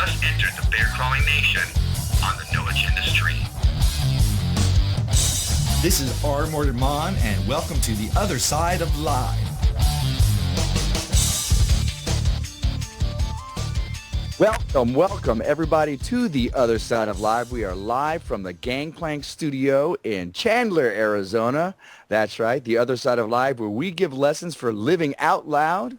just entered the bear crawling nation on the No Agenda stream. This is R. Mordant, and welcome to the other side of live. Welcome everybody to the other side of live. We are live from the Gangplank studio in Chandler, Arizona. That's right, the other side of live, where we give lessons for living out loud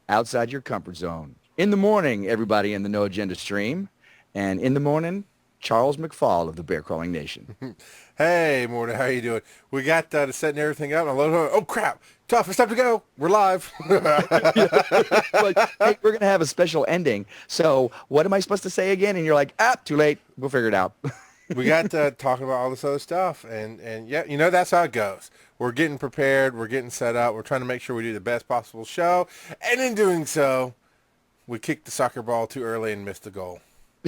outside your comfort zone. In the morning, everybody in the No Agenda stream, and in the morning, Charles McFall of the Bear Crawling Nation. Hey, Morty, how you doing? We got setting everything up. Oh, crap. Tough. It's time to go. We're live. Like, hey, we're going to have a special ending. So what am I supposed to say again? And you're like, too late. We'll figure it out. We got talking about all this other stuff. And yeah, that's how it goes. We're getting prepared. We're getting set up. We're trying to make sure we do the best possible show. And in doing so, we kicked the soccer ball too early and missed the goal.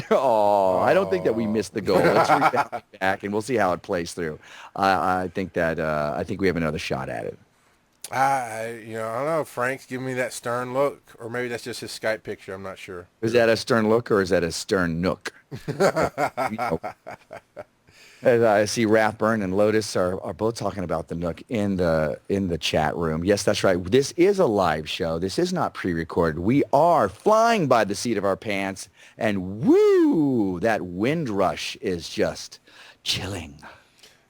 Oh, I don't think that we missed the goal. Let's rebound back, and we'll see how it plays through. I think we have another shot at it. I don't know. Frank's giving me that stern look, or maybe that's just his Skype picture. I'm not sure. Is that a stern look, or is that a stern nook? As I see Rathburn and Lotus are both talking about the Nook in the chat room. Yes, that's right. This is a live show. This is not pre-recorded. We are flying by the seat of our pants, and woo, that wind rush is just chilling.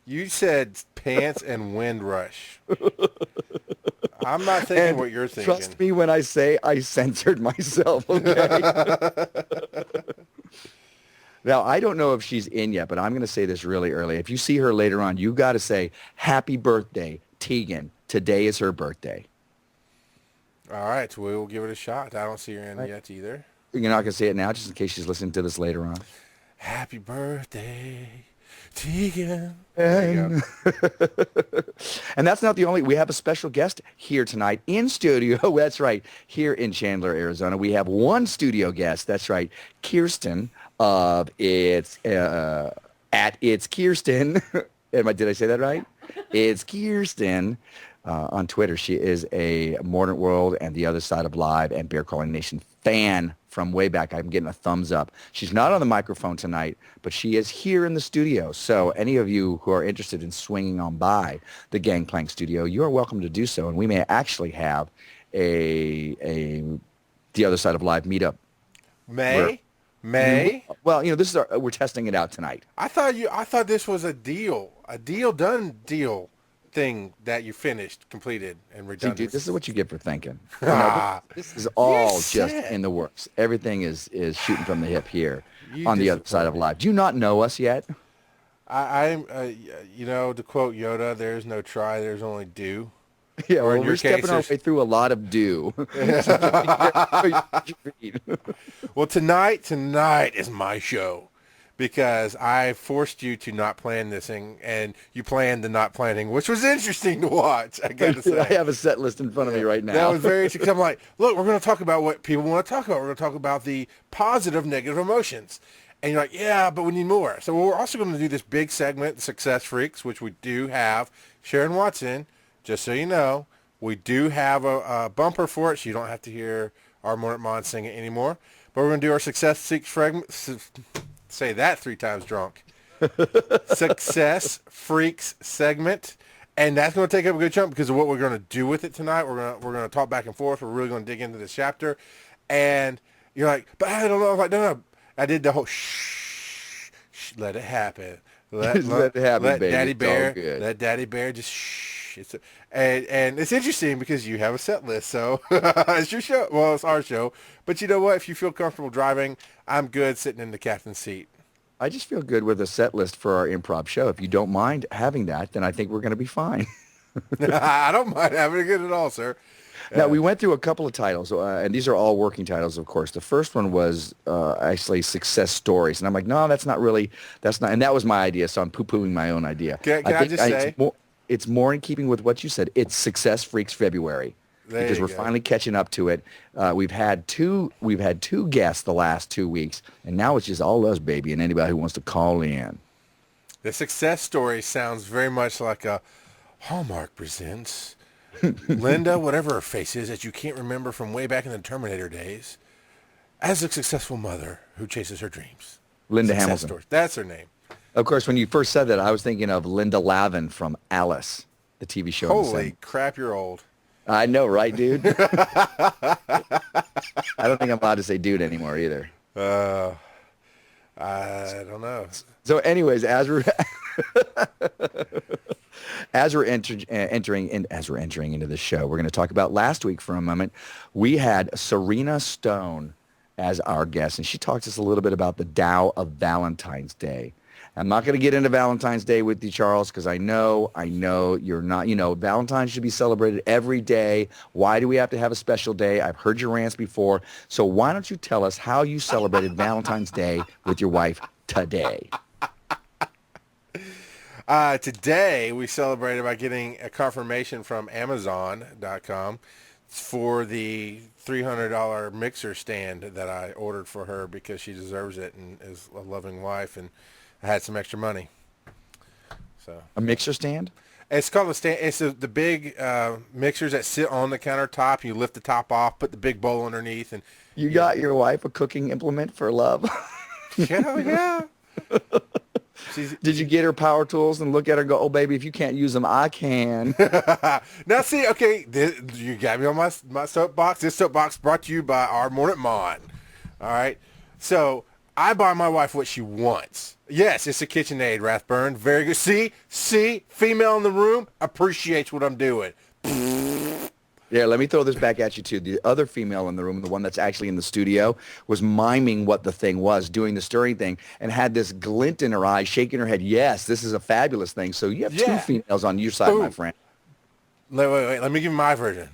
You said pants and wind rush. I'm not thinking what you're thinking. Trust me when I say I censored myself, okay? Now, I don't know if she's in yet, but I'm going to say this really early. If you see her later on, you got to say, happy birthday, Tegan. Today is her birthday. All right, so we will give it a shot. I don't see her in yet either. You're not going to say it now, just in case she's listening to this later on. Happy birthday, Tegan. There you go. And that's not the only. We have a special guest here tonight in studio. That's right, here in Chandler, Arizona. We have one studio guest. That's right, Kirsten of It's Kirsten. Did I say that right? It's Kirsten on Twitter. She is a Mordant World and the Other Side of Live and Bear Crawling Nation fan from way back. I'm getting a thumbs up. She's not on the microphone tonight, but she is here in the studio. So any of you who are interested in swinging on by the Gangplank studio, you are welcome to do so. And we may actually have a The Other Side of Live meetup. May? Well, this is we're testing it out tonight. I thought this was a deal done thing that you finished, completed, and redundant. See, dude, this is what you get for thinking. This is all just in the works. Everything is shooting from the hip here on the other side of live. Do you not know us yet? I'm, to quote Yoda, there's no try, there's only do. Yeah, well, we're stepping our way through a lot of do. Well, tonight is my show because I forced you to not plan this thing, and you planned the not planning, which was interesting to watch, I got to say. I have a set list in front of me right now. That was very interesting. I'm like, look, we're going to talk about what people want to talk about. We're going to talk about the positive, negative emotions. And you're like, yeah, but we need more. So we're also going to do this big segment, Success Freaks, which we do have Sharon Watson. Just so you know, we do have a bumper for it, so you don't have to hear our Mordant sing it anymore. But we're going to do our Success Freaks fragment. Say that 3 times drunk. Success Freaks segment. And that's going to take up a good chunk because of what we're going to do with it tonight. We're going to talk back and forth. We're really going to dig into this chapter. And you're like, but I don't know. I'm like, no. I did the whole shh, let it happen. Let it happen, let baby. Daddy Bear, let Daddy Bear just shh. And it's interesting because you have a set list, so it's your show. Well, it's our show. But you know what? If you feel comfortable driving, I'm good sitting in the captain's seat. I just feel good with a set list for our improv show. If you don't mind having that, then I think we're going to be fine. I don't mind having it good at all, sir. Now, we went through a couple of titles, and these are all working titles, of course. The first one was actually Success Stories. And I'm like, no, that's not. And that was my idea, so I'm poo-pooing my own idea. Can I just say? It's more in keeping with what you said. It's Success Freaks February. Because we're finally catching up to it. We've had two guests the last 2 weeks, and now it's just all us, baby, and anybody who wants to call in. The Success Story sounds very much like a Hallmark presents Linda, whatever her face is that you can't remember from way back in the Terminator days. as a successful mother who chases her dreams. Linda Success Hamilton. stories. That's her name. Of course, when you first said that, I was thinking of Linda Lavin from Alice, the TV show. Holy crap, you're old. I know, right, dude? I don't think I'm allowed to say dude anymore either. I don't know. So anyways, as we're entering into the show, we're going to talk about last week for a moment. We had Serena Stone as our guest, and she talked to us a little bit about the Tao of Valentine's Day. I'm not going to get into Valentine's Day with you, Charles, because I know you're not, Valentine's should be celebrated every day. Why do we have to have a special day? I've heard your rants before. So why don't you tell us how you celebrated Valentine's Day with your wife today? Today, we celebrated by getting a confirmation from Amazon.com for the $300 mixer stand that I ordered for her because she deserves it and is a loving wife, and I had some extra money. So A mixer stand? it's called a stand. It's the big mixers that sit on the countertop. You lift the top off, put the big bowl underneath, and You got your wife a cooking implement for love? hell yeah. Did you get her power tools and look at her and go, oh, baby, if you can't use them, I can? Now, see, okay, you got me on my soapbox. This soapbox brought to you by our Mordant Mon. All right? So I buy my wife what she wants. Yes, it's a KitchenAid, Rathburn. Very good. See, female in the room appreciates what I'm doing. Yeah, let me throw this back at you, too. The other female in the room, the one that's actually in the studio, was miming what the thing was, doing the stirring thing, and had this glint in her eye, shaking her head. Yes, this is a fabulous thing. So you have two females on your side, my friend. Wait. Let me give you my version.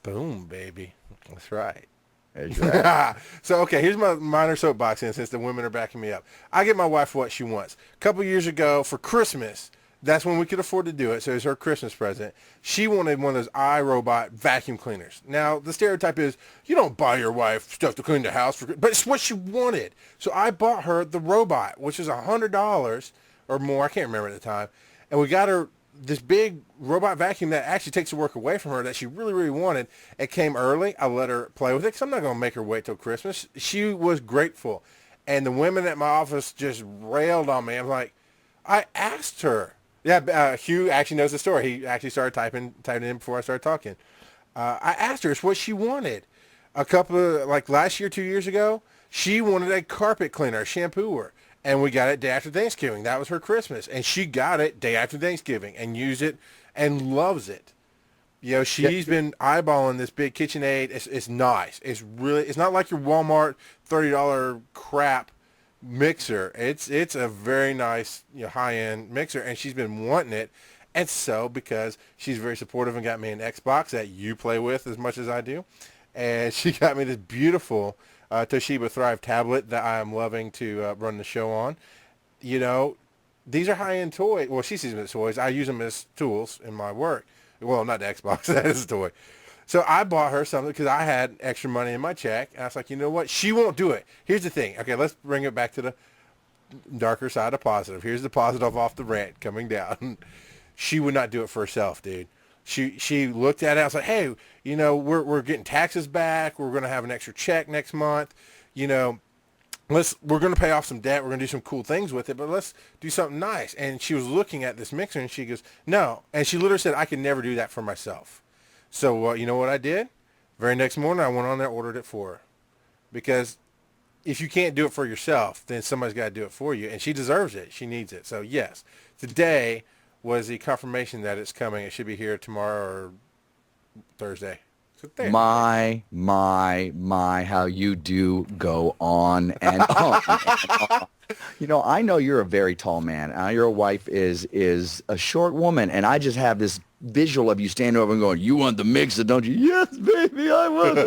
Boom, baby. That's right. That's right. So, okay, here's my minor soapbox in, since the women are backing me up. I get my wife what she wants. A couple years ago for Christmas, that's when we could afford to do it, so it was her Christmas present. She wanted one of those iRobot vacuum cleaners. Now, the stereotype is you don't buy your wife stuff to clean the house, but it's what she wanted. So I bought her the robot, which is $100 or more. I can't remember at the time. And we got her this big robot vacuum that actually takes the work away from her that she really, really wanted. It came early. I let her play with it because I'm not going to make her wait till Christmas. She was grateful. And the women at my office just railed on me. I'm like, I asked her. Yeah, Hugh actually knows the story. He actually started typing it in before I started talking. I asked her, it's what she wanted. A couple of, like last year, 2 years ago, she wanted a carpet cleaner, a shampooer. And we got it day after Thanksgiving. That was her Christmas. And she got it day after Thanksgiving and used it and loves it. You know, she's been eyeballing this big KitchenAid. It's nice. It's not like your Walmart $30 crap mixer. It's a very nice, high-end mixer, and she's been wanting it. And so, because she's very supportive and got me an Xbox that you play with as much as I do, and she got me this beautiful Toshiba Thrive tablet that I am loving to run the show on. These are high-end toys. Well, she sees them as toys. I use them as tools in my work. Well, not the Xbox. That is a toy. So I bought her something because I had extra money in my check. And I was like, you know what? She won't do it. Here's the thing. Okay, let's bring it back to the darker side of positive. Here's the positive off the rant coming down. She would not do it for herself, dude. She looked at it. I was like, hey, we're getting taxes back. We're going to have an extra check next month. We're going to pay off some debt. We're going to do some cool things with it, but let's do something nice. And she was looking at this mixer and she goes, no. And she literally said, I can never do that for myself. So you know what I did? Very next morning, I went on there, ordered it for her. Because if you can't do it for yourself, then somebody's got to do it for you. And she deserves it. She needs it. So, yes, today was the confirmation that it's coming. It should be here tomorrow or Thursday. So there. My, how you do go on and on. And on. I know you're a very tall man. Your wife is a short woman, and I just have this visual of you standing over and going, you want the mixer, don't you? Yes, baby, I want the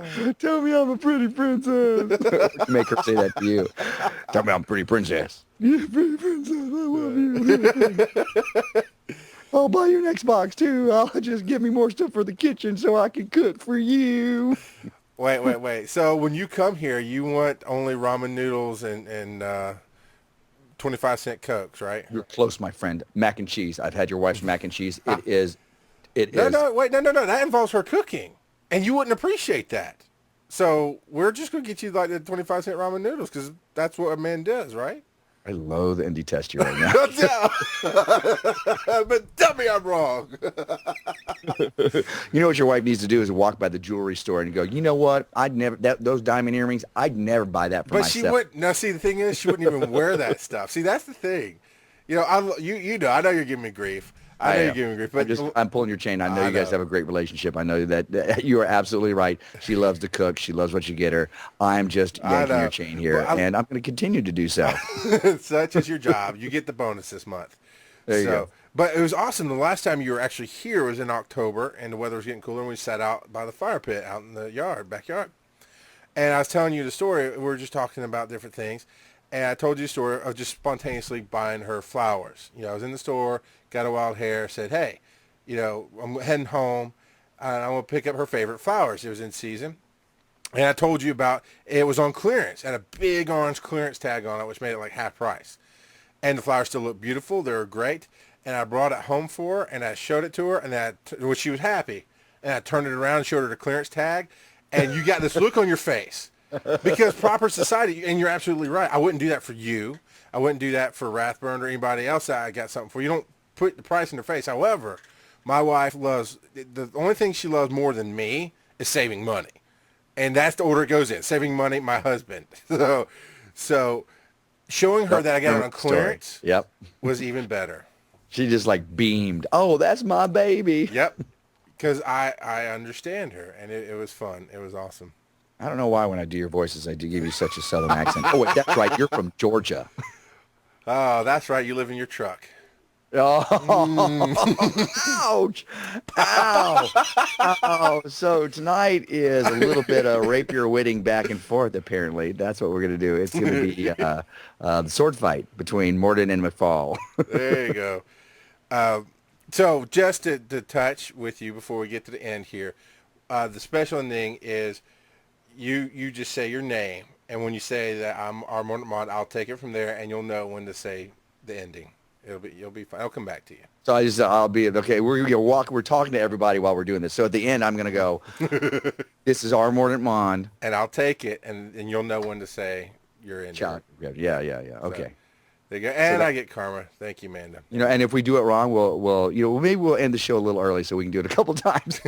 mixer. Tell me I'm a pretty princess. Make her say that to you. Tell me I'm a pretty princess. Yeah, pretty princess, I love you. I'll buy you an Xbox, too. I'll just give me more stuff for the kitchen so I can cook for you. Wait. So when you come here, you want only ramen noodles and 25-cent Cokes, right? You're close, my friend. Mac and cheese. I've had your wife's mac and cheese. It is. No. That involves her cooking. And you wouldn't appreciate that. So we're just going to get you like the 25-cent ramen noodles because that's what a man does, right? I loathe and detest you right now. But tell me I'm wrong. You know what your wife needs to do is walk by the jewelry store and go, you know what? Those diamond earrings, I'd never buy that for But myself. she wouldn't. Now, see, the thing is, she wouldn't even wear that stuff. See, that's the thing. You know, I know you're giving me grief. I know you're giving me grief. But I'm pulling your chain. I know I you guys know. have a great relationship. I know that you are absolutely right. She loves to cook. She loves what you get her. I'm just yanking know. your chain here, Well, and I'm going to continue to do so. such is your job. You get the bonus this month. There you go. But it was awesome. The last time you were actually here was in October, and the weather was getting cooler, and we sat out by the fire pit out in the backyard. And I was telling you the story. We were just talking about different things. And I told you the story of just spontaneously buying her flowers. You know, I was in the store, got a wild hair, said, hey, you know, I'm heading home, and I'm going to pick up her favorite flowers. It was in season. And I told you about it was on clearance, and a big orange clearance tag on it, which made it like half price. And the flowers still looked beautiful. They were great. And I brought it home for her, and I showed it to her, and well, she was happy. And I turned it around and showed her the clearance tag, and you got this look on your face. Because proper society, and you're absolutely right. I wouldn't do that for you. I wouldn't do that for Rathburn or anybody else that I got something for. You don't put the price in their face. However, my wife loves, the only thing she loves more than me is saving money. And that's the order it goes in. Saving money, my husband. So showing her that I got it on clearance was even better. She just like beamed. Oh, that's my baby. Yep. Because I understand her, and it was fun. It was awesome. I don't know why when I do your voices, I do give you such a southern accent. Oh, wait, that's right. You're from Georgia. Oh, that's right. You live in your truck. Oh, ouch. Ow. Ow. So tonight is a little bit of rapier witting back and forth, apparently. That's what we're going to do. It's going to be the sword fight between Mordant and McFall. There you go. So just to touch with you before we get to the end here, the special thing is you just say your name, and when you say that I'm our Mordant Mod, I'll take it from there, and you'll know when to say the ending. You'll be fine. I'll come back to you. So I'll be okay. We're gonna walk. We're talking to everybody while we're doing this. So at the end, I'm gonna go. This is our Mordant Mod, and I'll take it, and you'll know when to say your ending. Yeah. Okay. There you go. And I get karma. Thank you, Amanda. You know, and if we do it wrong, we'll maybe we'll end the show a little early so we can do it a couple times.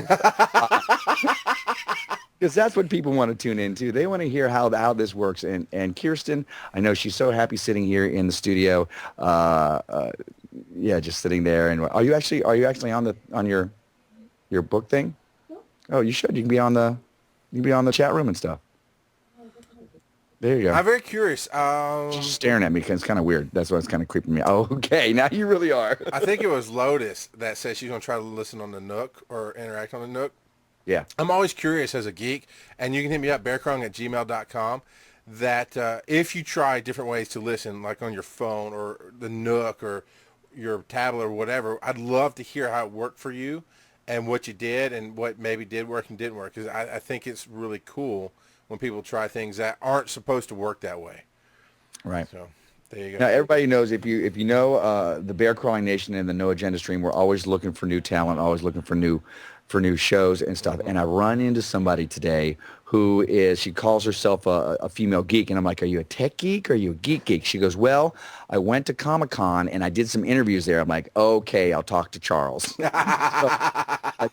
Because that's what people want to tune into. They want to hear how this works. And Kirsten, I know she's so happy sitting here in the studio. Just sitting there. And are you actually on your book thing? No. Oh, you should. You can be on the chat room and stuff. There you go. I'm very curious. She's staring at me because it's kind of weird. That's why it's kind of creeping me. Oh, okay. Now you really are. I think it was Lotus that said she's going to try to listen on the Nook or interact on the Nook. Yeah. I'm always curious as a geek, and you can hit me up, bearkrong@gmail.com, that if you try different ways to listen, like on your phone or the Nook or your tablet or whatever, I'd love to hear how it worked for you and what you did and what maybe did work and didn't work, because I think it's really cool when people try things that aren't supposed to work that way. Right. So there you go. Now, everybody knows if you know the Bear Crawling Nation and the No Agenda stream, we're always looking for new talent, always looking for new shows and stuff. And I run into somebody today she calls herself a female geek. And I'm like, are you a tech geek or are you a geek? She goes, well, I went to Comic-Con and I did some interviews there. I'm like, okay, I'll talk to Charles. So,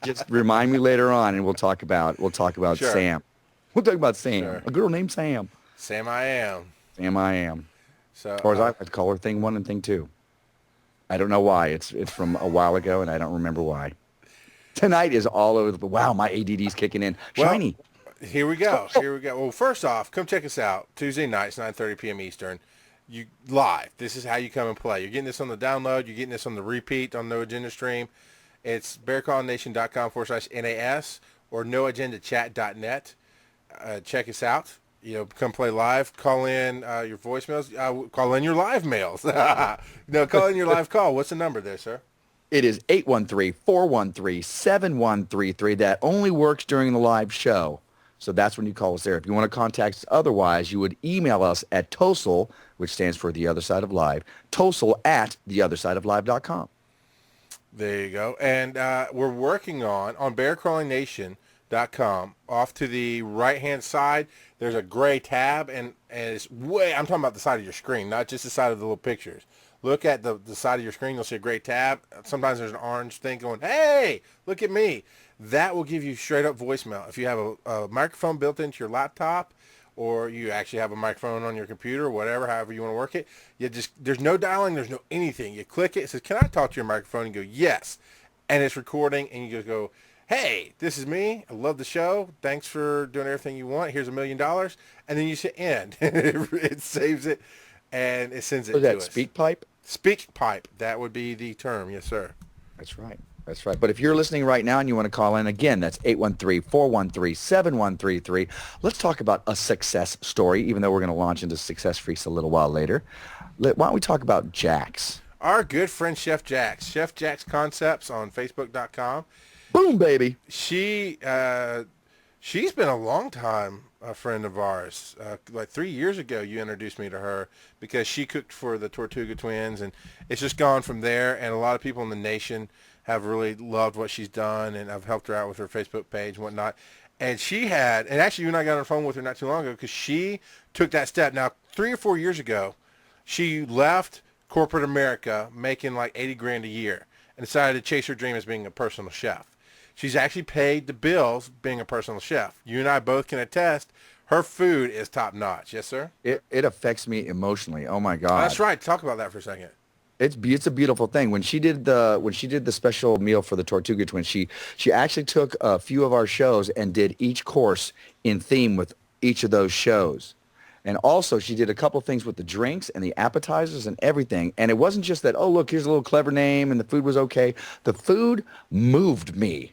just remind me later on and we'll talk about Sure. Sam. We'll talk about Sam, Sure. a girl named Sam. Sam I am. So, Or as I like to call her, Thing 1 and Thing 2. I don't know why. It's from a while ago, and I don't remember why. Tonight is all over the... Wow, my ADD's kicking in. Shiny. Well, here we go. Well, first off, come check us out. Tuesday nights, 9:30 p.m. Eastern. You live. This is how you come and play. You're getting this on the download. You're getting this on the repeat on No Agenda stream. It's bearcallnation.com/NAS or noagendachat.net. Check us out. Come play live. Call in your voicemails. Call in your live mails. Call in your live call. What's the number there, sir? It is 813-413-7133. That only works during the live show. So that's when you call us there. If you want to contact us otherwise, you would email us at Tosol, which stands for The Other Side of Live, Tosol@theothersideoflive.com. There you go. And we're working on Bear Crawling Nation. facebook.com. Off to the right-hand side, there's a gray tab, and it's I'm talking about the side of your screen, not just the side of the little pictures. Look at the side of your screen, you'll see a gray tab. Sometimes there's an orange thing going, hey, look at me. That will give you straight up voicemail. If you have a microphone built into your laptop, or you actually have a microphone on your computer, or whatever, however you want to work it, there's no dialing, there's no anything. You click it says, can I talk to your microphone? And you go, yes. And it's recording, and you just go, hey, this is me. I love the show. Thanks for doing everything you want. Here's $1 million. And then you say end. It saves it, and it sends it to that us. speak pipe? Speak pipe. That would be the term. Yes, sir. That's right. That's right. But if you're listening right now and you want to call in, again, that's 813-413-7133. Let's talk about a success story, even though we're going to launch into Success Freaks a little while later. Why don't we talk about Jax? Our good friend Chef Jax. Chef Jax Concepts on Facebook.com. Boom, baby. She's been a long time a friend of ours. Like 3 years ago, you introduced me to her because she cooked for the Tortuga Twins, and it's just gone from there. And a lot of people in the nation have really loved what she's done, and I've helped her out with her Facebook page and whatnot. And actually you and I got on the phone with her not too long ago because she took that step. Now, 3 or 4 years ago, she left corporate America making like 80 grand a year and decided to chase her dream as being a personal chef. She's actually paid the bills being a personal chef. You and I both can attest her food is top notch. Yes, sir? It affects me emotionally. Oh, my God. That's right. Talk about that for a second. It's a beautiful thing. When she did the special meal for the Tortuga Twins, she actually took a few of our shows and did each course in theme with each of those shows. And also, she did a couple things with the drinks and the appetizers and everything. And it wasn't just that, oh, look, here's a little clever name and the food was okay. The food moved me,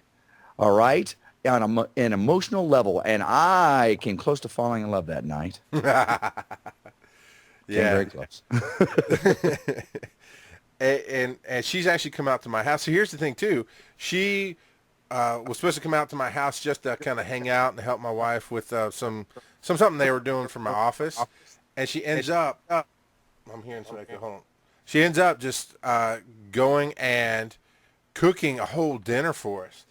all right, on an emotional level. And I came close to falling in love that night. Yeah. Came very close. And she's actually come out to my house. So here's the thing, too. She was supposed to come out to my house just to kind of hang out and help my wife with something they were doing for my office. And she ends up, I'm hearing something. Hold on. She ends up just going and cooking a whole dinner for us,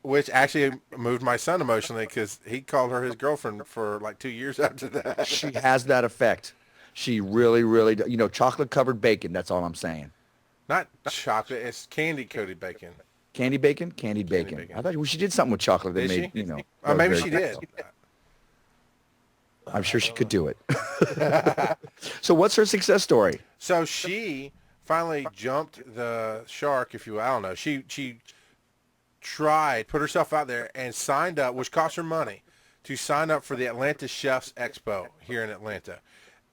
which actually moved my son emotionally because he called her his girlfriend for like 2 years after that. She has that effect. She really, really, chocolate-covered bacon, that's all I'm saying. Not chocolate, it's candy-coated bacon. Candy bacon? Candied bacon. I thought she did something with chocolate that Did made, she? Maybe she did. I'm sure she could do it. So what's her success story? So she finally jumped the shark, if you will. I don't know. She put herself out there and signed up, which cost her money, to sign up for the Atlanta Chefs Expo here in Atlanta.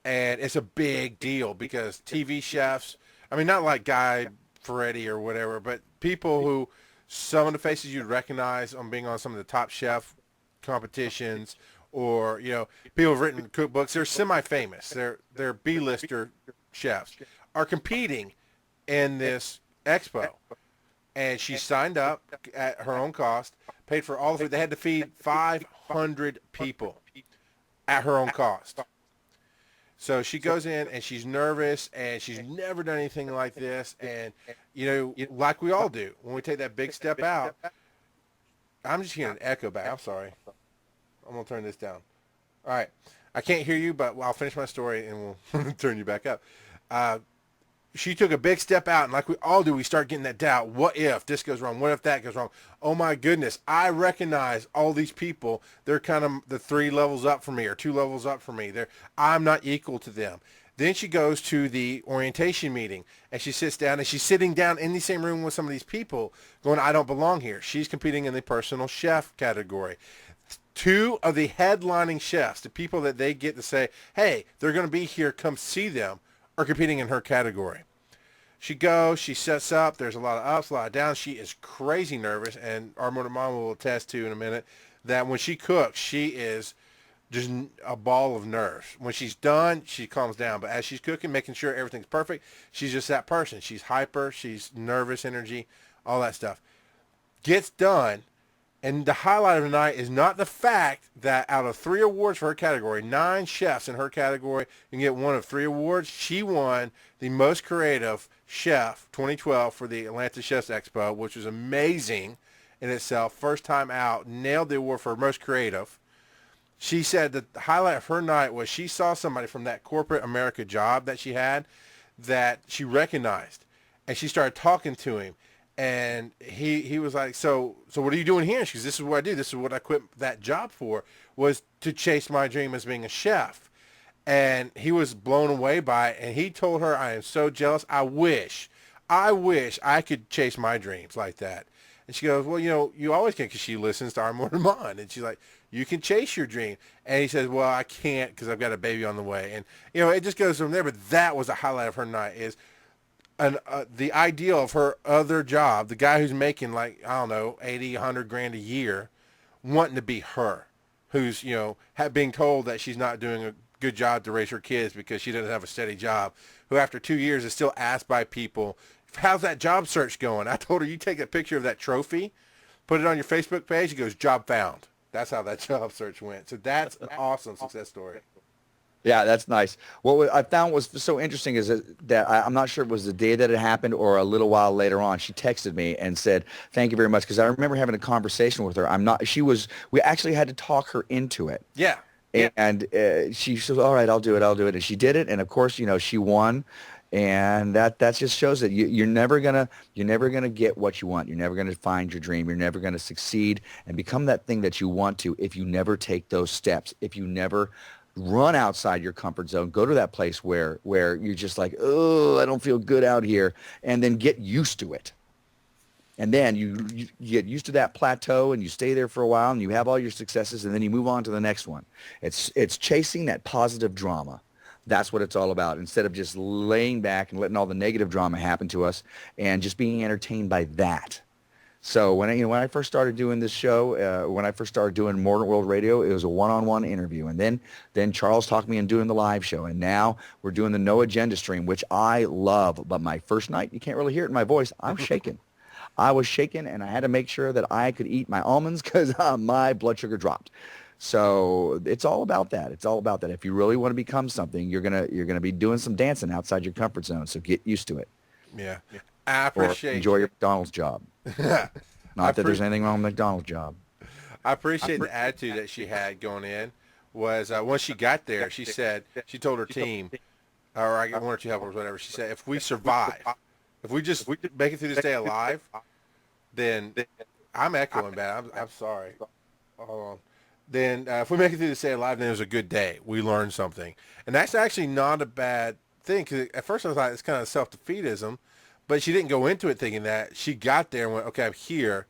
And it's a big deal because TV chefs, I mean, not like Guy Fieri or whatever, but people who, some of the faces you'd recognize on being on some of the top chef competitions, or, people who've written cookbooks, they're semi-famous. They're B-lister chefs, are competing in this expo. And she signed up at her own cost, paid for all of it. They had to feed 500 people at her own cost. So she goes in and she's nervous and she's never done anything like this. And, like we all do, when we take that big step out, I'm just hearing an echo back. I'm sorry. I'm going to turn this down. All right. I can't hear you, but I'll finish my story and we'll turn you back up. She took a big step out, and like we all do, we start getting that doubt. What if this goes wrong? What if that goes wrong? Oh, my goodness. I recognize all these people. They're kind of the 3 levels up from me or 2 levels up from me. I'm not equal to them. Then she goes to the orientation meeting, and she sits down, and she's sitting down in the same room with some of these people going, I don't belong here. She's competing in the personal chef category. 2 of the headlining chefs, the people that they get to say, hey, they're going to be here, come see them, are competing in her category. She goes, she sets up, there's a lot of ups, a lot of downs. She is crazy nervous, and our Mordant Mom will attest to in a minute that when she cooks, she is just a ball of nerves. When she's done, she calms down, but as she's cooking, making sure everything's perfect, she's just that person. She's hyper, she's nervous energy, all that stuff. Gets done, and the highlight of the night is not the fact that out of 3 awards for her category, 9 chefs in her category can get one of 3 awards. She won the most creative chef 2012 for the Atlanta Chefs Expo, which was amazing. in itself. First time out, nailed the award for most creative. She said that the highlight of her night was she saw somebody from that corporate America job that she had that she recognized, and she started talking to him. And he was like, so what are you doing here? And she goes, this is what I do. This is what I quit that job for, was to chase my dream as being a chef. And he was blown away by it. And he told her, I am so jealous. I wish I could chase my dreams like that. And she goes, well, you always can, because she listens to our Mordant McFall. And she's like, you can chase your dream. And he says, well, I can't because I've got a baby on the way. And, it just goes from there. But that was the highlight of her night, is the ideal of her other job, the guy who's making like, I don't know, 80, 100 grand a year, wanting to be her, who's, being told that she's not doing a good job to raise her kids because she doesn't have a steady job, who after 2 years is still asked by people, how's that job search going? I told her, you take a picture of that trophy, put it on your Facebook page. He goes, job found. That's how that job search went. So that's an awesome success story. Yeah, that's nice. What I found was so interesting is that I'm not sure it was the day that it happened or a little while later on. She texted me and said, thank you very much, because I remember having a conversation with her. We actually had to talk her into it. Yeah. And she said, all right, I'll do it. And she did it. And, of course, she won. And that just shows that you're never gonna get what you want. You're never gonna find your dream. You're never gonna succeed and become that thing that you want to if you never take those steps. If you never run outside your comfort zone, go to that place where you're just like, oh, I don't feel good out here, and then get used to it. And then you get used to that plateau, and you stay there for a while, and you have all your successes, and then you move on to the next one. It's chasing that positive drama. That's what it's all about, instead of just laying back and letting all the negative drama happen to us and just being entertained by that. So when I first started doing this show, when I first started doing Mordant World Radio, it was a one-on-one interview. And then Charles talked me into doing the live show. And now we're doing the No Agenda stream, which I love. But my first night, you can't really hear it in my voice, I'm shaking. I was shaking, and I had to make sure that I could eat my almonds because my blood sugar dropped. So it's all about that. It's all about that. If you really want to become something, you're gonna be doing some dancing outside your comfort zone. So get used to it. Yeah. I appreciate enjoy your McDonald's job. Not that there's anything wrong with McDonald's job. I appreciate the attitude that she had going in. Was once she got there, she said, she told her team, or I got one or two helpers, whatever. She said, if we survive, if we just make it through this day alive, then I'm echoing bad. I'm sorry. Hold on. Then if we make it through this day alive, then it was a good day. We learned something, and that's actually not a bad thing. Because at first I was like, it's kind of self-defeatism. But she didn't go into it thinking that. She got there and went, okay, I'm here.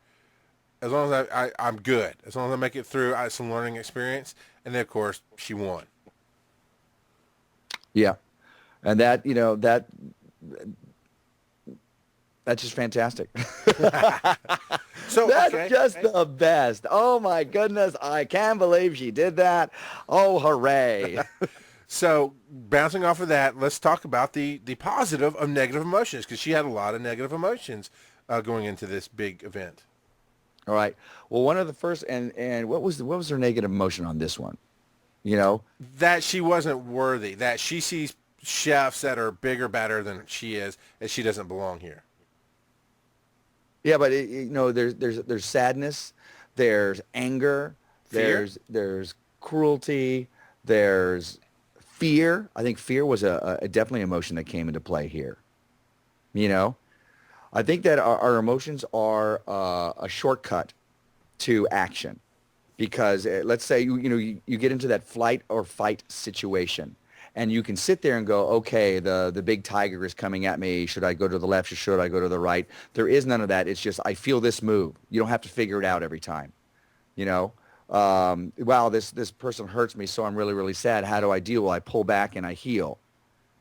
As long as I'm good. As long as I make it through, I had some learning experience. And then, of course, she won. Yeah. And that's just fantastic. So that's just the best. Oh, my goodness. I can't believe she did that. Oh, hooray. So bouncing off of that, let's talk about the positive of negative emotions, because she had a lot of negative emotions going into this big event. All right. Well, one of the first, and what was her negative emotion on this one? That she wasn't worthy, that she sees chefs that are bigger, better than she is, and she doesn't belong here. Yeah, but there's sadness, there's anger, Fear? there's cruelty, there's fear. I think fear was a definitely emotion that came into play here. I think that our emotions are a shortcut to action, because let's say you get into that flight or fight situation, and you can sit there and go, okay, the big tiger is coming at me. Should I go to the left or should I go to the right? There is none of that. It's just I feel this move. You don't have to figure it out every time. Wow, this person hurts me, so I'm really, really sad. How do I deal? Well, I pull back and I heal.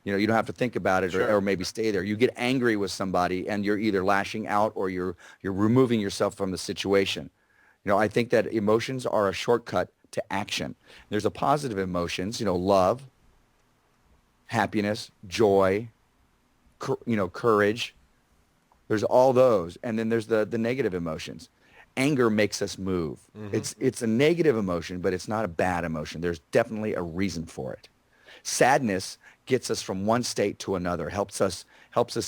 You don't have to think about it, or maybe stay there. You get angry with somebody, and you're either lashing out or you're removing yourself from the situation. I think that emotions are a shortcut to action. There's a positive emotions, love, happiness, joy, courage. There's all those, and then there's the negative emotions. Anger makes us move. Mm-hmm. It's a negative emotion, but it's not a bad emotion. There's definitely a reason for it. Sadness gets us from one state to another, helps us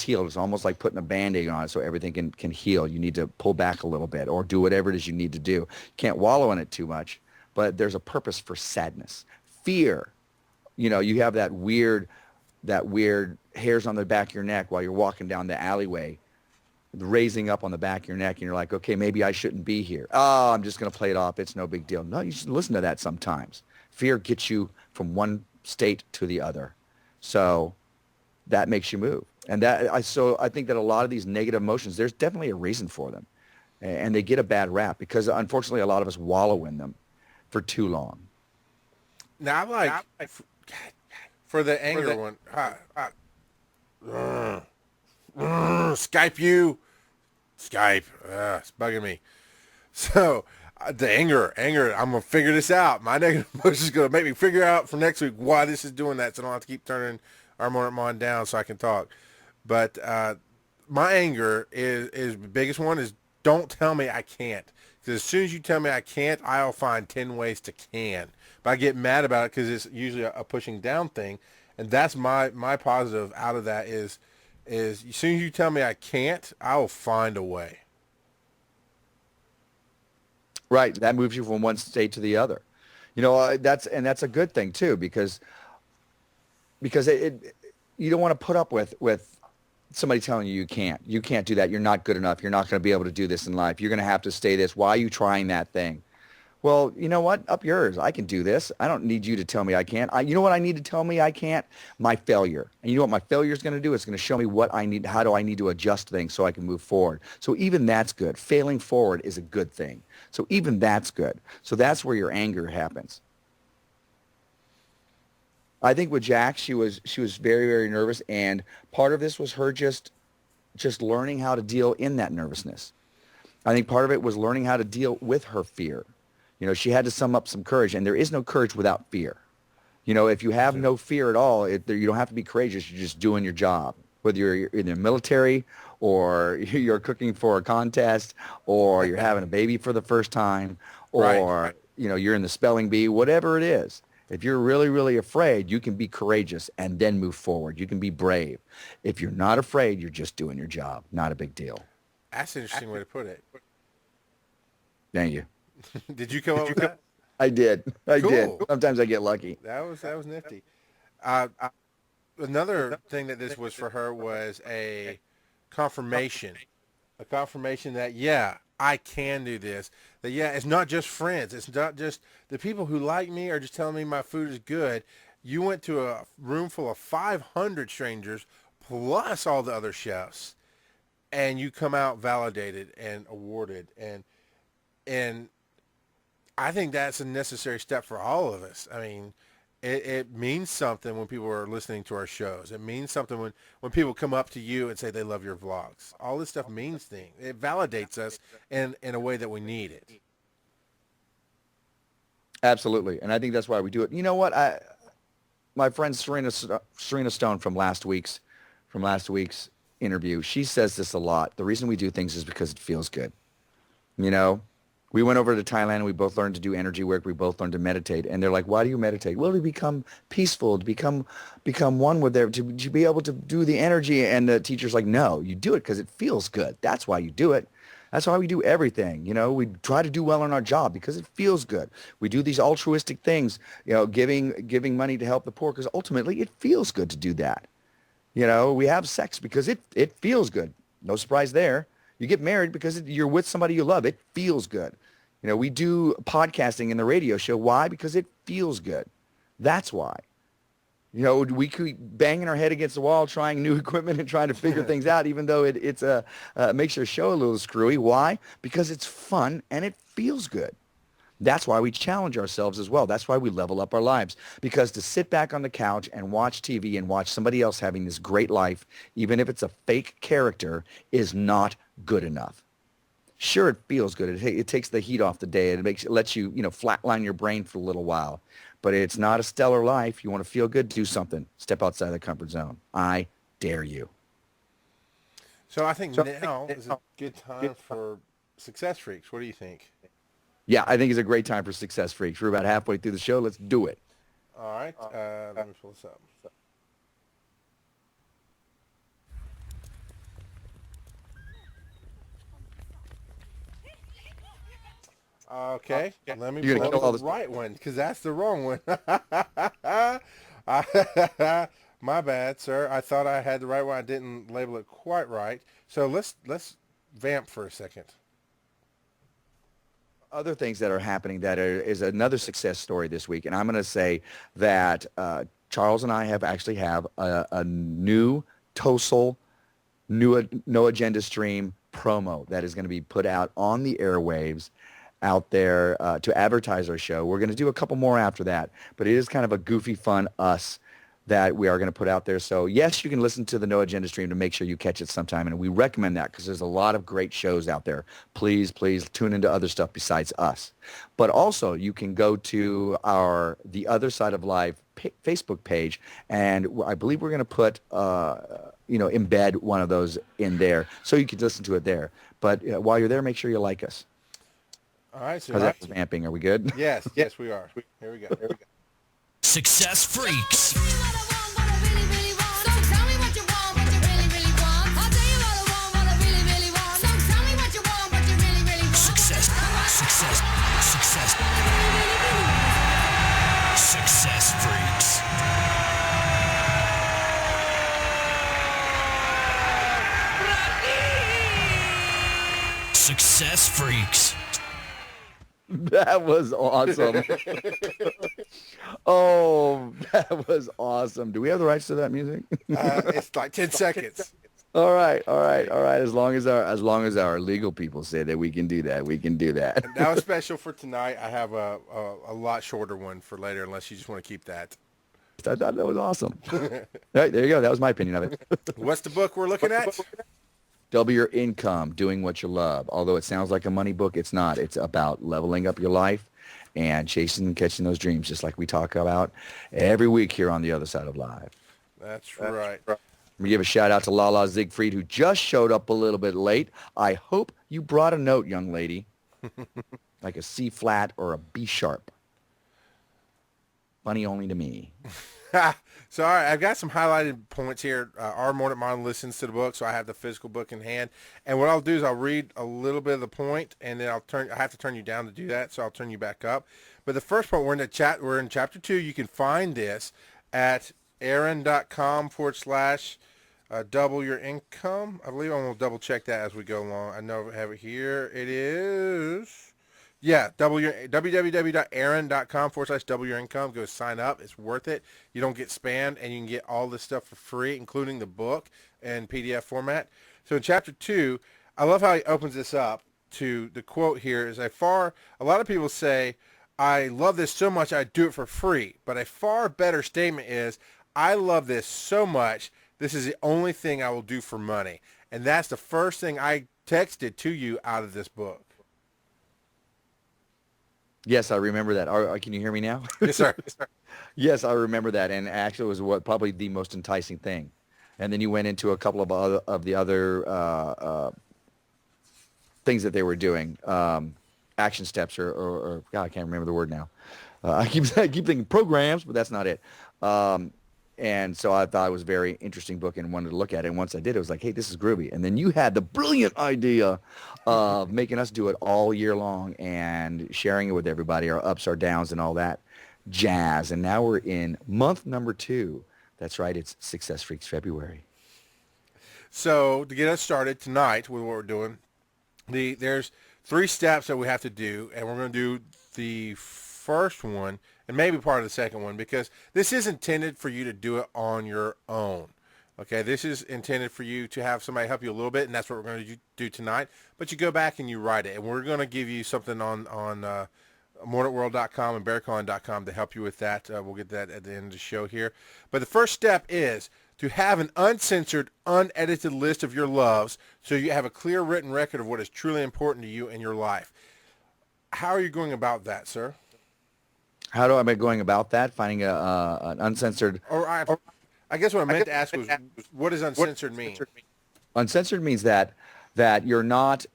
heal. It's almost like putting a Band-Aid on it so everything can heal. You need to pull back a little bit or do whatever it is you need to do. You can't wallow in it too much, but there's a purpose for sadness. Fear, you have that weird hairs on the back of your neck while you're walking down the alleyway, raising up on the back of your neck, and you're like, okay, maybe I shouldn't be here. Oh, I'm just going to play it off. It's no big deal. No, you should listen to that sometimes. Fear gets you from one state to the other. So that makes you move. And I think that a lot of these negative emotions, there's definitely a reason for them. And they get a bad rap because unfortunately a lot of us wallow in them for too long. Now, for the anger one, Skype, it's bugging me. So the anger, I'm going to figure this out. My negative emotion is going to make me figure out for next week why this is doing that, so I don't have to keep turning our Mordant Mon down so I can talk. But my anger is the biggest one is don't tell me I can't. Because as soon as you tell me I can't, I'll find 10 ways to can. But I get mad about it because it's usually a pushing down thing. And that's my positive out of that is as soon as you tell me I can't, I will find a way. Right. That moves you from one state to the other. That's a good thing too, because it you don't want to put up with somebody telling you can't do that. You're not good enough. You're not going to be able to do this in life. You're going to have to stay this. Why are you trying that thing? Well, you know what? Up yours. I can do this. I don't need you to tell me I can't. You know what I need to tell me I can't? My failure. And you know what my failure is going to do? It's going to show me what I need. How do I need to adjust things so I can move forward? So even that's good. Failing forward is a good thing. So even that's good. So that's where your anger happens. I think with Jack, she was very, very nervous, and part of this was her just learning how to deal in that nervousness. I think part of it was learning how to deal with her fear. She had to sum up some courage, and there is no courage without fear. If you have no fear at all, you don't have to be courageous. You're just doing your job, whether you're in the military or you're cooking for a contest or you're having a baby for the first time or, right. You're in the spelling bee, whatever it is. If you're really, really afraid, you can be courageous and then move forward. You can be brave. If you're not afraid, you're just doing your job. Not a big deal. That's an interesting way to put it. Thank you. Did you come up with that? I did. I Cool. did. Sometimes I get lucky. That was nifty. Another thing that this was for her was a confirmation that, yeah, I can do this. That, yeah, it's not just friends. It's not just the people who like me are just telling me my food is good. You went to a room full of 500 strangers plus all the other chefs, and you come out validated and awarded. And I think that's a necessary step for all of us. I mean, it means something when people are listening to our shows. It means something when people come up to you and say they love your vlogs. All this stuff means things. It validates us in a way that we need it. Absolutely. And I think that's why we do it. You know what? My friend Serena Stone from last week's interview, she says this a lot. The reason we do things is because it feels good. We went over to Thailand and we both learned to do energy work. We both learned to meditate. And they're like, why do you meditate? Well, to become peaceful, to become one with to be able to do the energy. And the teacher's like, no, you do it because it feels good. That's why you do it. That's why we do everything. We try to do well in our job because it feels good. We do these altruistic things, giving money to help the poor because ultimately it feels good to do that. We have sex because it feels good. No surprise there. You get married because you're with somebody you love. It feels good. We do podcasting in the radio show. Why? Because it feels good. That's why. We keep banging our head against the wall, trying new equipment and trying to figure things out, even though it makes your show a little screwy. Why? Because it's fun and it feels good. That's why we challenge ourselves as well. That's why we level up our lives. Because to sit back on the couch and watch TV and watch somebody else having this great life, even if it's a fake character, is not good enough. Sure, it feels good. It takes the heat off the day. It lets you, flatline your brain for a little while. But it's not a stellar life. You want to feel good, do something. Step outside the comfort zone. I dare you. So I think now is a good time for Success Freaks. What do you think? Yeah, I think it's a great time for Success Freaks. We're about halfway through the show. Let's do it. All right. Let me pull this up. Okay. Let me You're gonna pull kill all the this. right one because that's the wrong one. My bad, sir. I thought I had the right one. I didn't label it quite right. So let's vamp for a second. Other things that are happening is another success story this week, and I'm going to say that Charles and I actually have a new Tosol No Agenda Stream promo that is going to be put out on the airwaves out there to advertise our show. We're going to do a couple more after that, but it is kind of a goofy, fun us that we are going to put out there. So yes, you can listen to the No Agenda Stream to make sure you catch it sometime, and we recommend that because there's a lot of great shows out there. Please tune into other stuff besides us. But also, you can go to the Other Side of Live Facebook page, and I believe we're going to put embed one of those in there so you can listen to it there. But while you're there, make sure you like us. All right. So How's that for vamping? Are we good? yes, we are. Here we go. Success Freaks. Success Freaks. Success Freaks. That was awesome. Oh, that was awesome. Do we have the rights to that music? It's like 10 seconds. All right. As long as our legal people say that we can do that, we can do that. And that was special for tonight. I have a lot shorter one for later, unless you just want to keep that. I thought that was awesome. All right, there you go. That was my opinion of it. What's the book we're looking at? Double your income, doing what you love. Although it sounds like a money book, it's not. It's about leveling up your life and chasing and catching those dreams, just like we talk about every week here on The Other Side of Live. That's right. We give a shout out to Lala Siegfried, who just showed up a little bit late. I hope you brought a note, young lady, like a C flat or a B sharp. Funny only to me. So, all right, I've got some highlighted points here. Our Mordant Mom listens to the book, so I have the physical book in hand. And what I'll do is I'll read a little bit of the point, and then I have to turn you down to do that, so I'll turn you back up. But the first point, we're in chapter 2. You can find this at aaron.com/double your income. I believe I'm going to double check that as we go along. I know I have it here. It is... Yeah, www.aaron.com/double your income. Go sign up. It's worth it. You don't get spammed, and you can get all this stuff for free, including the book in PDF format. So in chapter 2, I love how he opens this up to the quote here is a lot of people say, I love this so much I'd do it for free. But a far better statement is, I love this so much, this is the only thing I will do for money. And that's the first thing I texted to you out of this book. Yes, I remember that. Can you hear me now? Yes, sir. Yes, I remember that, and actually it was probably the most enticing thing. And then you went into a couple of the other things that they were doing, action steps, or God, I can't remember the word now. I keep thinking programs, but that's not it. And so I thought it was a very interesting book and wanted to look at it. And once I did, it was like, hey, this is groovy. And then you had the brilliant idea of making us do it all year long and sharing it with everybody, our ups, our downs, and all that jazz. And now we're in month number 2. That's right. It's Success Freaks February. So to get us started tonight with what we're doing, there's 3 steps that we have to do, and we're going to do the first one and maybe part of the second one, because this is intended for you to do it on your own. Okay, this is intended for you to have somebody help you a little bit, and that's what we're going to do tonight. But you go back and you write it, and we're going to give you something on mordantworld.com and bearcalling.com to help you with that. We'll get that at the end of the show here. But the first step is to have an uncensored, unedited list of your loves so you have a clear written record of what is truly important to you in your life. How are you going about that, sir? How am I going about that? Finding an uncensored... I guess what I meant to ask was, what does uncensored mean? Uncensored means that you're not,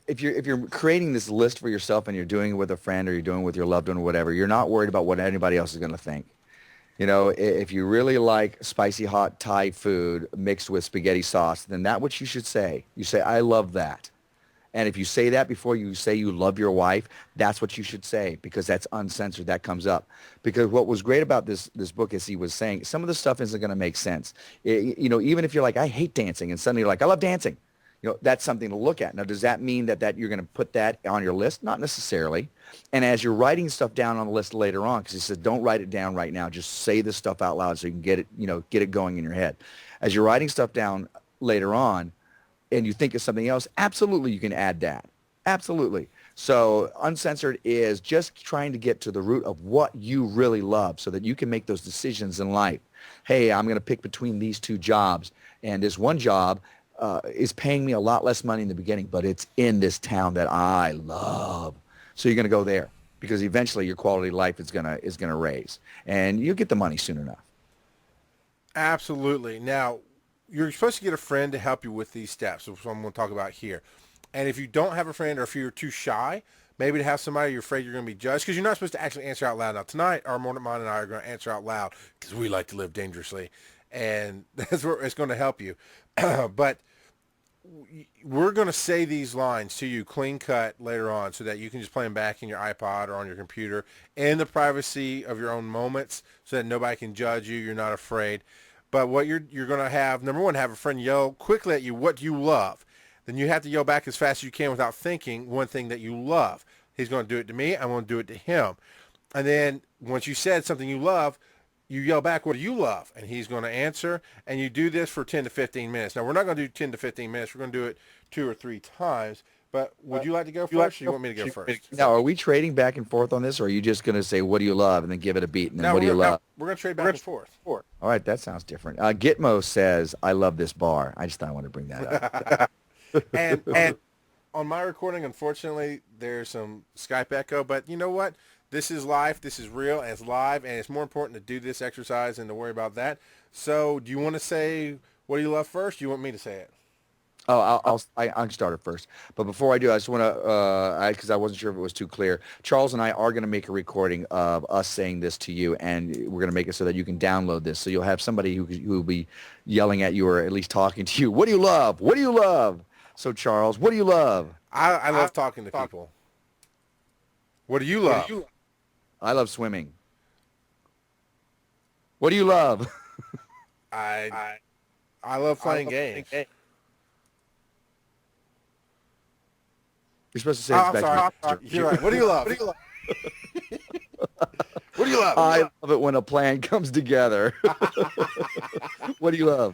if you're creating this list for yourself and you're doing it with a friend or you're doing it with your loved one or whatever, you're not worried about what anybody else is going to think. If you really like spicy hot Thai food mixed with spaghetti sauce, then that's what you should say. You say, I love that. And if you say that before you say you love your wife, that's what you should say, because that's uncensored. That comes up. Because what was great about this book, as he was saying, some of the stuff isn't going to make sense. Even if you're like, I hate dancing, and suddenly you're like, I love dancing. That's something to look at. Now, does that mean that you're going to put that on your list? Not necessarily. And as you're writing stuff down on the list later on, because he says, don't write it down right now. Just say this stuff out loud so you can get it going in your head. As you're writing stuff down later on, and you think of something else, absolutely you can add that. Absolutely. So uncensored is just trying to get to the root of what you really love so that you can make those decisions in life. Hey, I'm going to pick between these two jobs, and this one job is paying me a lot less money in the beginning, but it's in this town that I love. So you're going to go there, because eventually your quality of life is going to raise, and you'll get the money soon enough. Absolutely. Now, you're supposed to get a friend to help you with these steps, which I'm going to talk about here. And if you don't have a friend, or if you're too shy, maybe to have somebody you're afraid you're going to be judged, because you're not supposed to actually answer out loud. Now, tonight, our Mordant Mon and I are going to answer out loud, because we like to live dangerously, and that's where it's going to help you. But we're going to say these lines to you clean cut later on, so that you can just play them back in your iPod or on your computer in the privacy of your own moments, so that nobody can judge you. You're not afraid. But what you're going to have, number one, have a friend yell quickly at you, what do you love? Then you have to yell back as fast as you can without thinking one thing that you love. He's going to do it to me. I'm going to do it to him. And then once you said something you love, you yell back, what do you love? And he's going to answer. And you do this for 10 to 15 minutes. Now, we're not going to do 10 to 15 minutes. We're going to do it 2 or 3 times. But would you like to go first, or you want me to go first? Now, are we trading back and forth on this, or are you just going to say, what do you love, and then give it a beat, and then what do you love? We're going to trade back and forth. All right, that sounds different. Gitmo says, I love this bar. I just thought I wanted to bring that up. and on my recording, unfortunately, there's some Skype echo. But you know what? This is life. This is real, and it's live, and it's more important to do this exercise than to worry about that. So do you want to say, what do you love first? Do you want me to say it? Oh, I'll start it first. But before I do, I just want to, because I wasn't sure if it was too clear, Charles and I are going to make a recording of us saying this to you, and we're going to make it so that you can download this. So you'll have somebody who will be yelling at you, or at least talking to you. What do you love? What do you love? So, Charles, what do you love? I love talking to people. What do you love? I love swimming. What do you love? I love playing games. You're supposed to say I'm it's back sorry. You're right. What do you love? What do you love? I love it when a plan comes together. What do you love?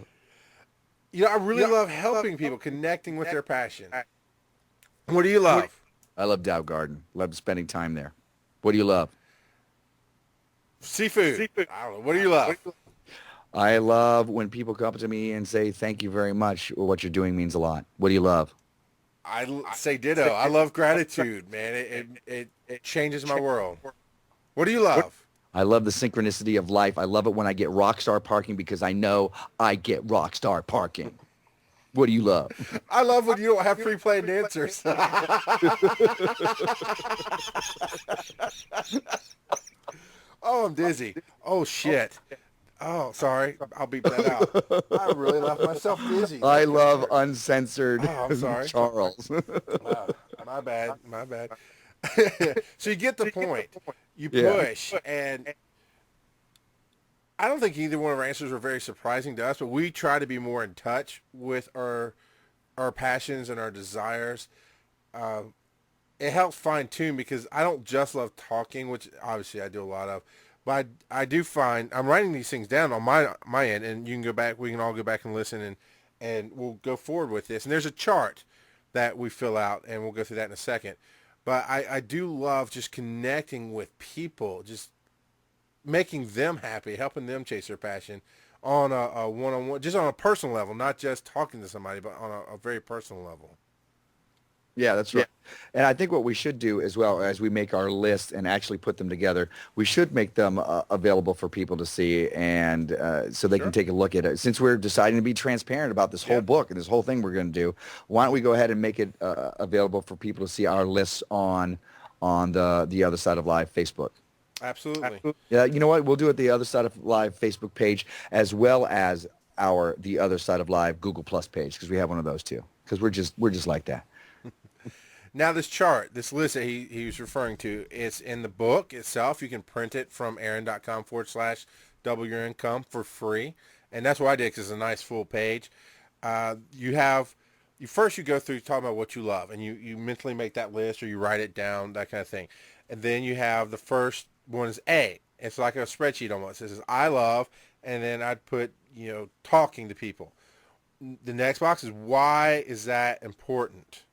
I really love helping people, connecting with their passion. What do you love? I love Dow Garden. Love spending time there. What do you love? Seafood. I don't know. What do you love? I love when people come up to me and say, thank you very much. What you're doing means a lot. What do you love? I say ditto. I love gratitude, man. It changes my world. What do you love? I love the synchronicity of life. I love it when I get rock star parking, because I know I get rock star parking. What do you love? I love when you don't have pre-planned answers. Oh, I'm dizzy. Oh, shit. Oh, sorry. I'll beep that out. I really left myself dizzy. I love uncensored. Oh, I'm sorry. Charles. My bad. So you get the point. You push, and I don't think either one of our answers were very surprising to us, but we try to be more in touch with our passions and our desires. It helps fine tune, because I don't just love talking, which obviously I do a lot of, but I do find I'm writing these things down on my end, and you can go back. We can all go back and listen, and we'll go forward with this. And there's a chart that we fill out, and we'll go through that in a second. But I do love just connecting with people, just making them happy, helping them chase their passion on a one-on-one, just on a personal level, not just talking to somebody, but on a very personal level. Yeah, that's right. And I think what we should do as well, as we make our list and actually put them together, we should make them available for people to see, and so they can take a look at it. Since we're deciding to be transparent about this whole book and this whole thing we're going to do, why don't we go ahead and make it available for people to see our lists on the Other Side of Live Facebook? Absolutely. Yeah, you know what? We'll do it the Other Side of Live Facebook page as well as our the Other Side of Live Google Plus page because we have one of those too. Because we're just like that. Now this chart, this list that he was referring to, it's in the book itself. You can print it from aaron.com/double your income for free. And that's what I did because it's a nice full page. You go through talking about what you love and you mentally make that list or you write it down, that kind of thing. And then you have the first one is A. It's like a spreadsheet almost. It says I love, and then I'd put, talking to people. The next box is why is that important?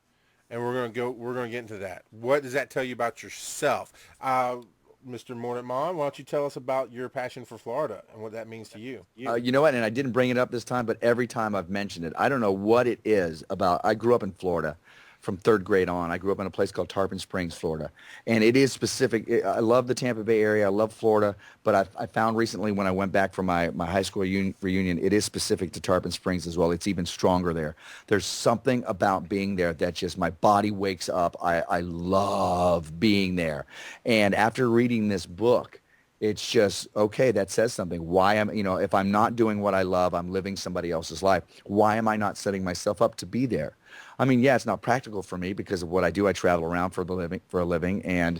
And we're going to get into that. What does that tell you about yourself? Mr. Mordant Mon, why don't you tell us about your passion for Florida and what that means to you? You know what? And I didn't bring it up this time, but every time I've mentioned it, I don't know what it is about. I grew up in Florida from third grade on. I grew up in a place called Tarpon Springs, Florida. And it is specific. I love the Tampa Bay area. I love Florida. But I found recently when I went back for my high school reunion, it is specific to Tarpon Springs as well. It's even stronger there. There's something about being there that just my body wakes up. I love being there. And after reading this book, it's just, okay, that says something. Why if I'm not doing what I love, I'm living somebody else's life. Why am I not setting myself up to be there? I mean, yeah, it's not practical for me because of what I do. I travel around for a living, and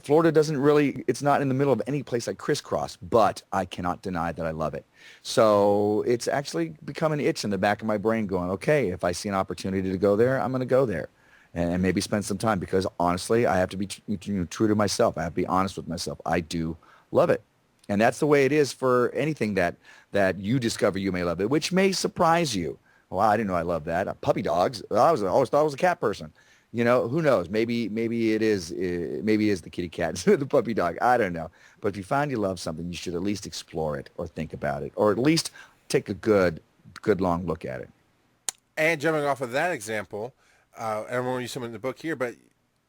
Florida doesn't really. It's not in the middle of any place I crisscross, but I cannot deny that I love it. So it's actually become an itch in the back of my brain, going, okay, if I see an opportunity to go there, I'm going to go there, and maybe spend some time because honestly, I have to be true to myself. I have to be honest with myself. I do love it. And that's the way it is for anything that you discover you may love it, which may surprise you. Well, I didn't know I loved that. Puppy dogs. I always thought I was a cat person. Who knows? Maybe it is the kitty cat, the puppy dog. I don't know. But if you find you love something, you should at least explore it or think about it, or at least take a good long look at it. And jumping off of that example, and I'm going to use some in the book here, but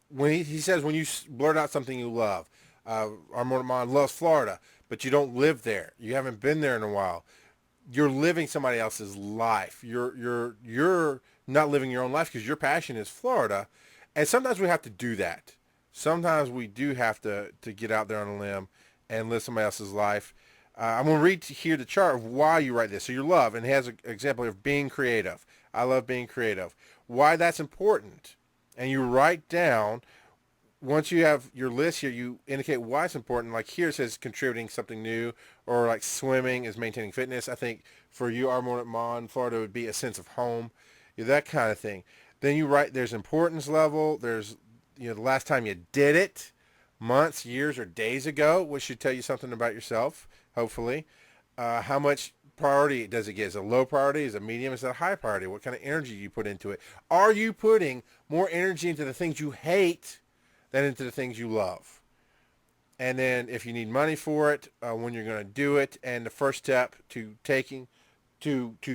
when he says when you blurt out something you love, our mom loves Florida, but you don't live there. You haven't been there in a while. You're living somebody else's life. You're not living your own life because your passion is Florida. And sometimes we have to do that. Sometimes we do have to get out there on a limb and live somebody else's life. I'm going to read here the chart of why you write this. So your love, and it has an example of being creative. I love being creative. Why that's important. And you write down, once you have your list here, you indicate why it's important. Like here it says contributing something new, or like swimming is maintaining fitness. I think for you, our Mon, Florida would be a sense of home, that kind of thing. Then you write there's importance level. There's, the last time you did it, months, years, or days ago, which should tell you something about yourself, hopefully. How much priority does it get? Is it a low priority? Is it medium? Is it a high priority? What kind of energy you put into it? Are you putting more energy into the things you hate than into the things you love? And then if you need money for it, when you're going to do it, and the first step to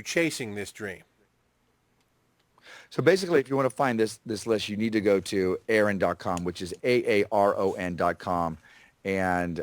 chasing this dream. So basically, if you want to find this list, you need to go to aaron.com, which is aaron.com, and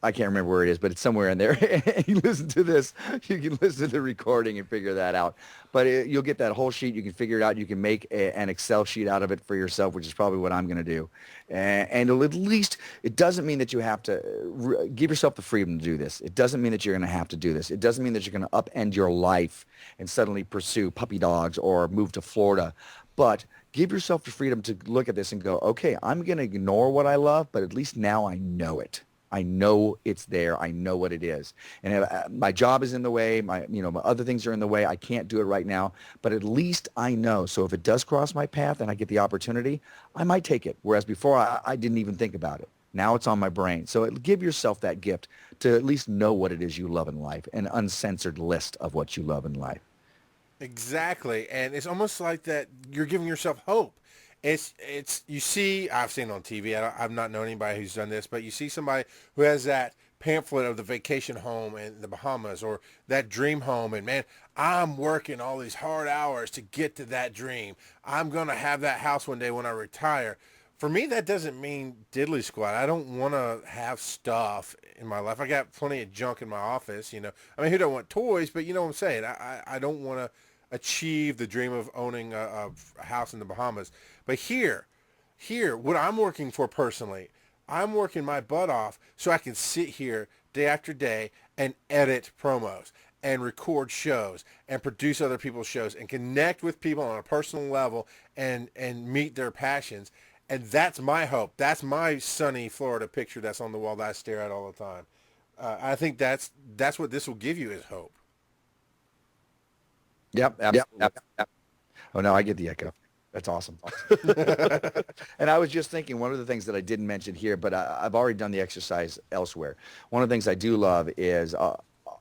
I can't remember where it is, but it's somewhere in there. You listen to this, you can listen to the recording and figure that out. But you'll get that whole sheet. You can figure it out. You can make an Excel sheet out of it for yourself, which is probably what I'm going to do. And at least it doesn't mean that you have to give yourself the freedom to do this. It doesn't mean that you're going to have to do this. It doesn't mean that you're going to upend your life and suddenly pursue puppy dogs or move to Florida. But give yourself the freedom to look at this and go, okay, I'm going to ignore what I love, but at least now I know it. I know it's there. I know what it is. And if, my job is in the way. My other things are in the way. I can't do it right now, but at least I know. So if it does cross my path and I get the opportunity, I might take it. Whereas before I didn't even think about it. Now it's on my brain. So give yourself that gift to at least know what it is you love in life, an uncensored list of what you love in life. Exactly. And it's almost like that you're giving yourself hope. It's you see, I've seen it on TV. I've not known anybody who's done this, but you see somebody who has that pamphlet of the vacation home in the Bahamas or that dream home, and man, I'm working all these hard hours to get to that dream. I'm going to have that house one day when I retire. For me, that doesn't mean diddly squat. I don't want to have stuff in my life. I got plenty of junk in my office, I mean, who don't want toys, but you know what I'm saying? I don't want to achieve the dream of owning a house in the Bahamas. But here, what I'm working for personally, I'm working my butt off so I can sit here day after day and edit promos and record shows and produce other people's shows and connect with people on a personal level and meet their passions. And that's my hope. That's my sunny Florida picture that's on the wall that I stare at all the time. I think that's what this will give you is hope. Yep, absolutely. Yep. Oh, no, I get the echo. That's awesome. And I was just thinking, one of the things that I didn't mention here, but I've already done the exercise elsewhere. One of the things I do love is,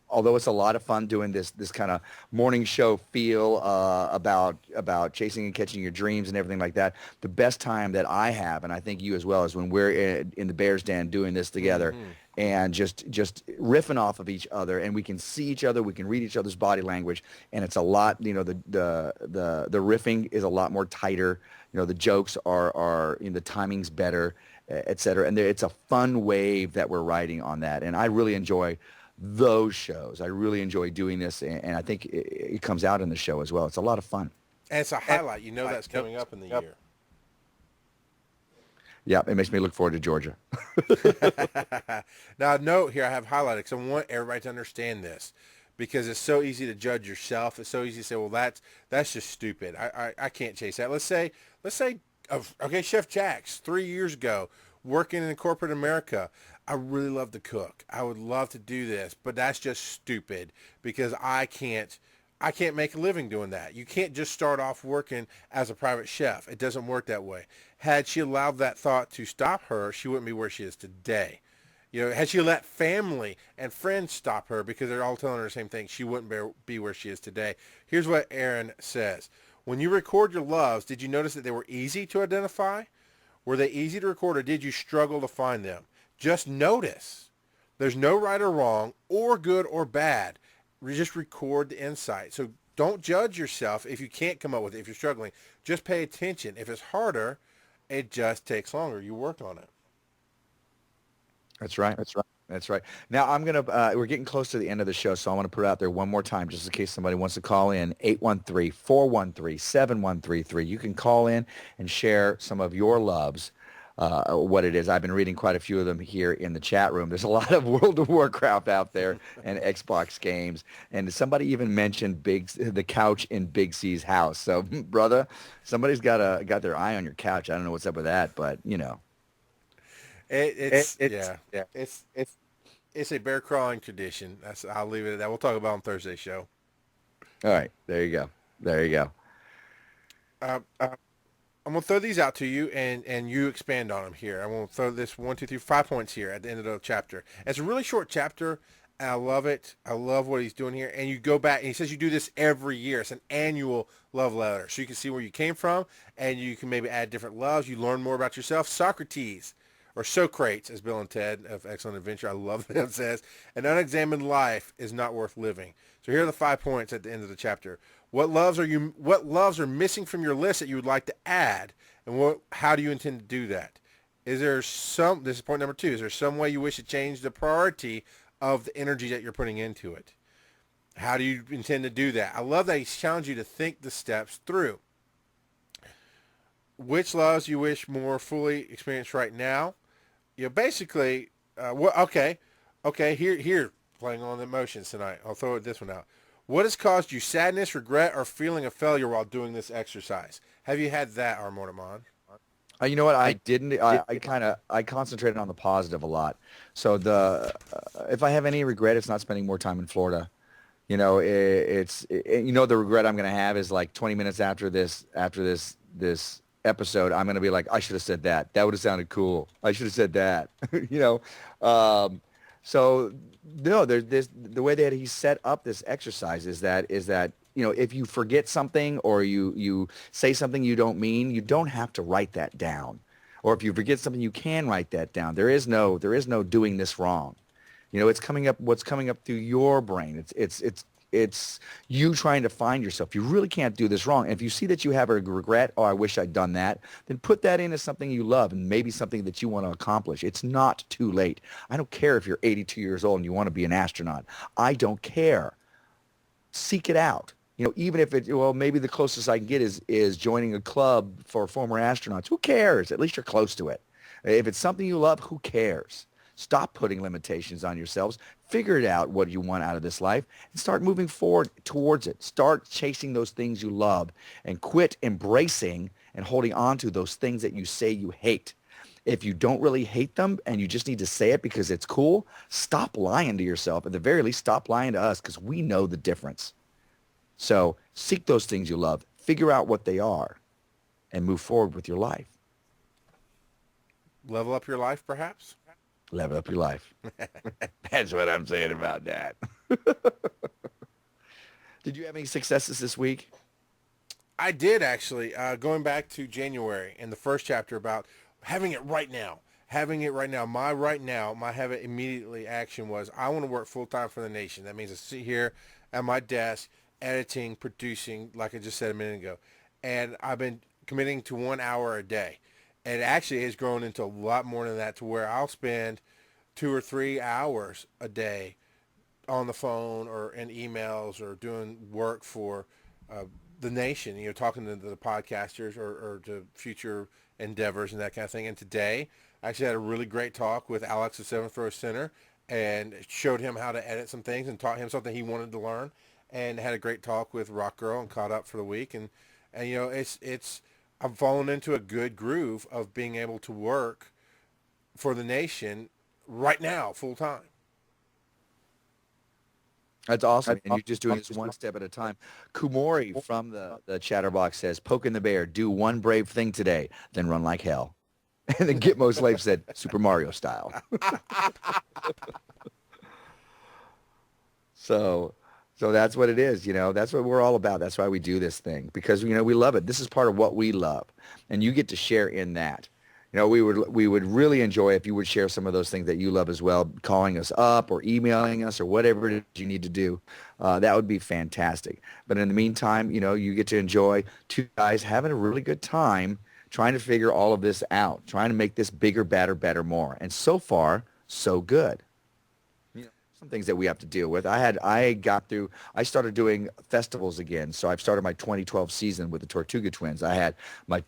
although it's a lot of fun doing this kind of morning show feel about chasing and catching your dreams and everything like that, the best time that I have, and I think you as well, is when we're in the Bears Den doing this together. And just riffing off of each other, and we can see each other, we can read each other's body language, and it's a lot. The riffing is a lot more tighter. The jokes are the timing's better, et cetera. And it's a fun wave that we're riding on that, and I really enjoy those shows. I really enjoy doing this, and I think it comes out in the show as well. It's a lot of fun. And it's a highlight. That's coming up in the year. Yeah, it makes me look forward to Georgia. Now, note here, I have highlighted because I want everybody to understand this, because it's so easy to judge yourself. It's so easy to say, well, that's just stupid. I can't chase that. Let's say, okay, Chef Jack's 3 years ago, working in corporate America. I really love to cook. I would love to do this, but that's just stupid because I can't make a living doing that. You can't just start off working as a private chef. It doesn't work that way. Had she allowed that thought to stop her, she wouldn't be where she is today. Had she let family and friends stop her because they're all telling her the same thing, she wouldn't be where she is today. Here's what Aaron says. When you record your loves, did you notice that they were easy to identify? Were they easy to record, or did you struggle to find them? Just notice. There's no right or wrong or good or bad. Just record the insight. So don't judge yourself if you can't come up with it, if you're struggling. Just pay attention. If it's harder, it just takes longer. You worked on it. That's right. Now we're getting close to the end of the show, so I want to put it out there one more time just in case somebody wants to call in. 813-413-7133. You can call in and share some of your loves. What it is. I've been reading quite a few of them here in the chat room. There's a lot of World of Warcraft out there and Xbox games. And somebody even mentioned the couch in Big C's house. So, brother, somebody's got their eye on your couch. I don't know what's up with that, but It's a bear crawling tradition. I'll leave it at that. We'll talk about it on Thursday's show. All right, there you go. I'm going to throw these out to you, and you expand on them here. I'm going to throw this 1, 2, 3, 5 points here at the end of the chapter. And it's a really short chapter, and I love it. I love what he's doing here. And you go back, and he says you do this every year. It's an annual love letter. So you can see where you came from, and you can maybe add different loves. You learn more about yourself. Socrates, or Socrates, as Bill and Ted of Excellent Adventure, I love that it says, an unexamined life is not worth living. So here are the 5 points at the end of the chapter. What loves are missing from your list that you would like to add, and how do you intend to do that? This is point number 2, is there some way you wish to change the priority of the energy that you're putting into it? How do you intend to do that? I love that he's challenged you to think the steps through. Which loves you wish more fully experienced right now? Basically, here, playing on the emotions tonight. I'll throw this one out. What has caused you sadness, regret, or feeling of failure while doing this exercise? Have you had that, Armand? You know what? I didn't. I concentrated on the positive a lot. So if I have any regret, it's not spending more time in Florida. The regret I'm going to have is like 20 minutes after this episode, I'm going to be like, I should have said that. That would have sounded cool. I should have said that. So no, there's the way that he set up this exercise is that if you forget something or you say something you don't mean, you don't have to write that down. Or if you forget something, you can write that down. There is no doing this wrong. It's coming up. What's coming up through your brain? It's you trying to find yourself. You really can't do this wrong. And if you see that you have a regret, I wish I'd done that, then put that in as something you love and maybe something that you want to accomplish. It's not too late. I don't care if you're 82 years old and you want to be an astronaut. I don't care. Seek it out. Even if maybe the closest I can get is joining a club for former astronauts. Who cares? At least you're close to it. If it's something you love, who cares? Stop putting limitations on yourselves. Figure it out what you want out of this life and start moving forward towards it. Start chasing those things you love and quit embracing and holding on to those things that you say you hate. If you don't really hate them and you just need to say it because it's cool, stop lying to yourself. At the very least, stop lying to us because we know the difference. So seek those things you love, figure out what they are, and move forward with your life. Level up your life, perhaps? Level up your life. That's what I'm saying about that. Did you have any successes this week? I did, actually. Going back to January in the first chapter about having it right now. Having it right now. My have it immediately action was I want to work full-time for the nation. That means I sit here at my desk, editing, producing, like I just said a minute ago. And I've been committing to 1 hour a day. And it actually has grown into a lot more than that, to where I'll spend 2 or 3 hours a day on the phone or in emails or doing work for the nation, talking to the podcasters or to future endeavors and that kind of thing. And today, I actually had a really great talk with Alex at Seventh Row Center and showed him how to edit some things and taught him something he wanted to learn, and had a great talk with Rock Girl and caught up for the week. And it's I've fallen into a good groove of being able to work for the nation right now, full time. That's awesome. And you're just doing this one step at a time. Kumori from the Chatterbox says, poking the bear, do one brave thing today, then run like hell. And then Gitmo Slave said, Super Mario style. So that's what it is, That's what we're all about. That's why we do this thing, because, we love it. This is part of what we love, and you get to share in that. We would really enjoy if you would share some of those things that you love as well, calling us up or emailing us or whatever it is you need to do. That would be fantastic. But in the meantime, you get to enjoy two guys having a really good time trying to figure all of this out, trying to make this bigger, better, more. And so far, so good. Some things that we have to deal with. I started doing festivals again. So I've started my 2012 season with the Tortuga Twins. I had my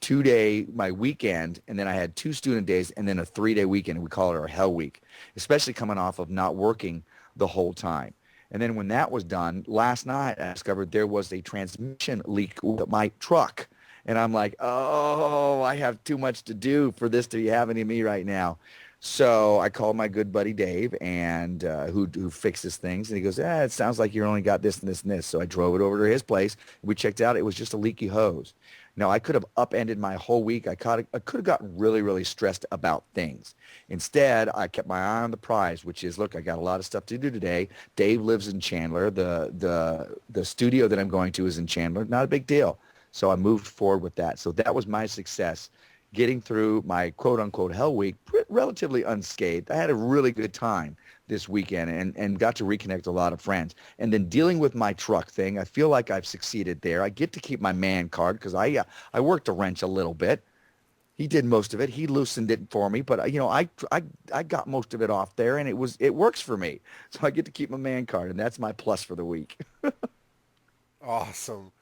my weekend, and then I had 2 student days, and then a 3-day weekend. We call it our Hell Week, especially coming off of not working the whole time. And then when that was done, last night I discovered there was a transmission leak with my truck. And I'm like, oh, I have too much to do for this to be happening to me right now. So I called my good buddy Dave, and who fixes things, and he goes, it sounds like you only got this and this and this. So I drove it over to his place. We checked out. It was just a leaky hose. Now, I could have upended my whole week. I could have gotten really, really stressed about things. Instead, I kept my eye on the prize, which is, look, I got a lot of stuff to do today. Dave lives in Chandler. The studio that I'm going to is in Chandler. Not a big deal. So I moved forward with that. So that was my success, getting through my quote-unquote hell week relatively unscathed. I had a really good time this weekend and got to reconnect a lot of friends. And then dealing with my truck thing, I feel like I've succeeded there. I get to keep my man card because I worked a wrench a little bit. He did most of it. He loosened it for me, but I got most of it off there, and it works for me. So I get to keep my man card, and that's my plus for the week. Awesome.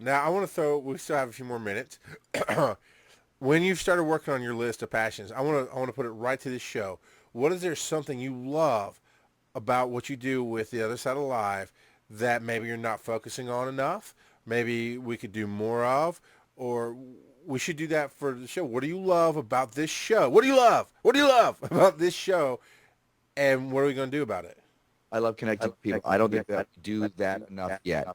Now we still have a few more minutes. When you've started working on your list of passions, I want to put it right to this show. What is there something you love about what you do with the other side of live that maybe you're not focusing on enough? Maybe we could do more of, or we should do that for the show. What do you love about this show? What do you love? What do you love about this show? And what are we going to do about it? I love connecting with people. I don't think that I do that enough yet.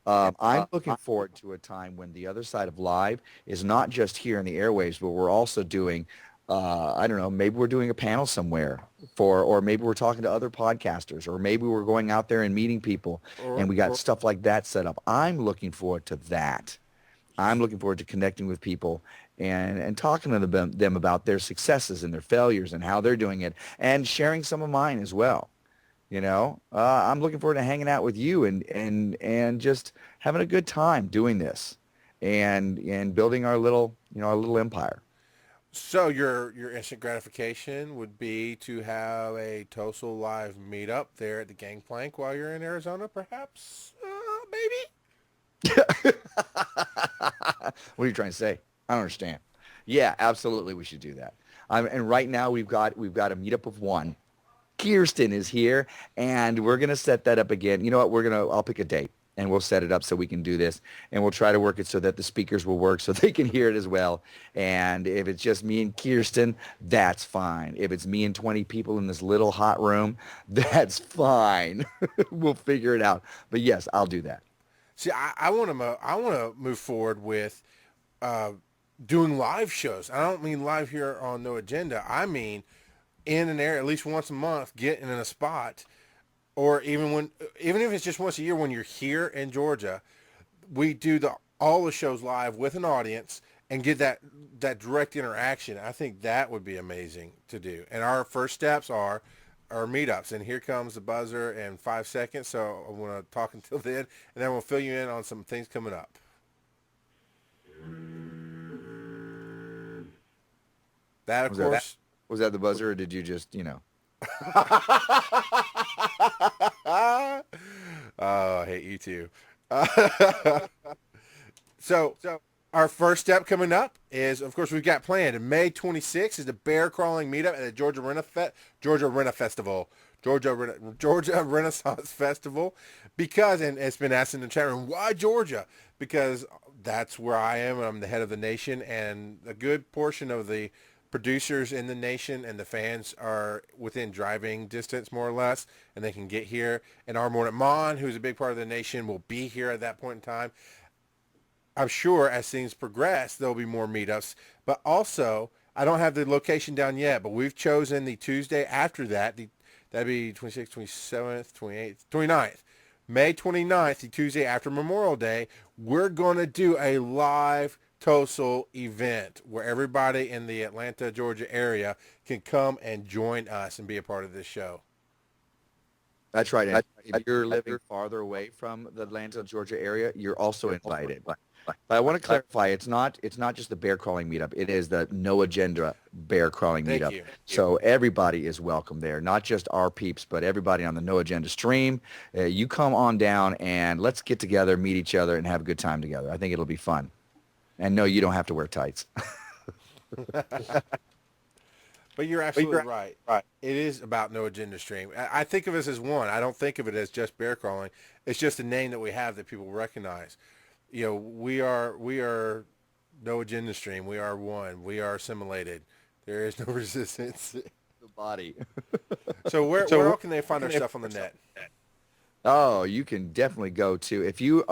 I'm looking forward to a time when the other side of live is not just here in the airwaves, but we're also doing, I don't know, maybe we're doing a panel somewhere or maybe we're talking to other podcasters, or maybe we're going out there and meeting people, and we got stuff like that set up. I'm looking forward to that. I'm looking forward to connecting with people and talking to them about their successes and their failures and how they're doing it, and sharing some of mine as well. I'm looking forward to hanging out with you and just having a good time doing this and building our little empire. So your instant gratification would be to have a Tosol live meetup there at the Gangplank while you're in Arizona, perhaps, maybe? What are you trying to say? I don't understand. Yeah, absolutely, we should do that. And right now we've got a meetup of one. Kirsten is here, and we're gonna set that up again. You know what? I'll pick a date, and we'll set it up so we can do this, and we'll try to work it so that the speakers will work so they can hear it as well. And if it's just me and Kirsten, that's fine. If it's me and 20 people in this little hot room, that's fine. We'll figure it out. But yes, I'll do that. See, I want to move forward with doing live shows. I don't mean live here on No Agenda. I mean in an area at least once a month, getting in a spot, or even if it's just once a year when you're here in Georgia, we do all the shows live with an audience and get that direct interaction. I think that would be amazing to do. And our first steps are our meetups. And here comes the buzzer in 5 seconds. So I want to talk until then, and then we'll fill you in on some things coming up. That, of course. Was that the buzzer, or did you just, Oh, I hate you too. So our first step coming up is, of course, we've got planned. May 26th is the bear crawling meetup at the Georgia Renaissance Festival, because, and it's been asked in the chat room, why Georgia? Because that's where I am. I'm the head of the nation, and a good portion of the producers in the nation and the fans are within driving distance, more or less, and they can get here. And our Mordant Mon, who's a big part of the nation, will be here at that point in time. I'm sure as things progress, there'll be more meetups. But also, I don't have the location down yet, but we've chosen the Tuesday after that. That'd be 26th, 27th, 28th, 29th. May 29th, the Tuesday after Memorial Day, we're going to do a live Tosol event where everybody in the Atlanta, Georgia area can come and join us and be a part of this show. That's right. And if you're living farther away from the Atlanta, Georgia area, you're also invited. But I want to clarify, it's not just the bear crawling meetup. It is the No Agenda bear crawling meetup. Thank you. So everybody is welcome there, not just our peeps, but everybody on the No Agenda stream. You come on down and let's get together, meet each other, and have a good time together. I think it'll be fun. And no, you don't have to wear tights. But you're absolutely right. It is about No Agenda Stream. I think of us as one. I don't think of it as just bear crawling. It's just a name that we have that people recognize. We are No Agenda Stream. We are one. We are assimilated. There is no resistance. The body. So where can they find our stuff on the net? Oh, you can definitely go to, if you,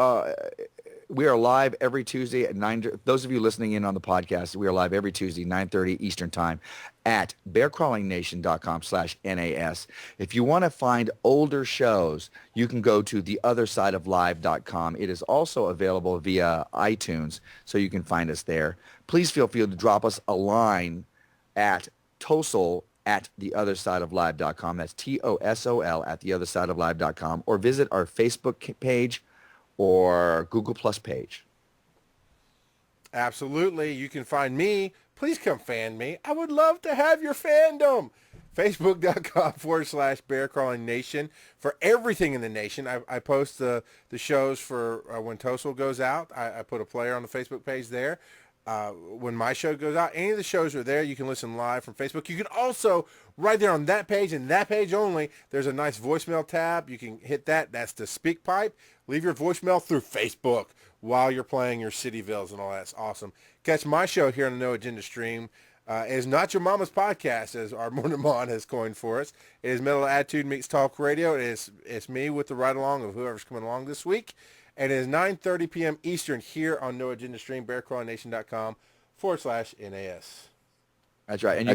we are live every Tuesday at 9. Those of you listening in on the podcast, we are live every Tuesday, 9:30 Eastern Time at bearcrawlingnation.com/NAS. If you want to find older shows, you can go to theothersideoflive.com. It is also available via iTunes, so you can find us there. Please feel free to drop us a line at Tosol at theothersideoflive.com. That's TOSOL at theothersideoflive.com, or visit our Facebook page or Google Plus page. Absolutely. You can find me. Please come fan me. I would love to have your fandom. Facebook.com/Bear Crawling Nation for everything in the nation. I post the shows for when Tosol goes out. I put a player on the Facebook page there. When my show goes out, any of the shows are there. You can listen live from Facebook. You can also, right there on that page and that page only, there's a nice voicemail tab. You can hit that. That's the speak pipe. Leave your voicemail through Facebook while you're playing your Cityvilles and all that. It's awesome. Catch my show here on the No Agenda stream. It is Not Your Mama's Podcast, as our Mordant Mon has coined for us. It is Mental Attitude Meets Talk Radio. It's me with the ride-along of whoever's coming along this week. And it is 9:30 p.m. Eastern here on No Agenda Stream, bearcrawlingnation.com/NAS. That's right. And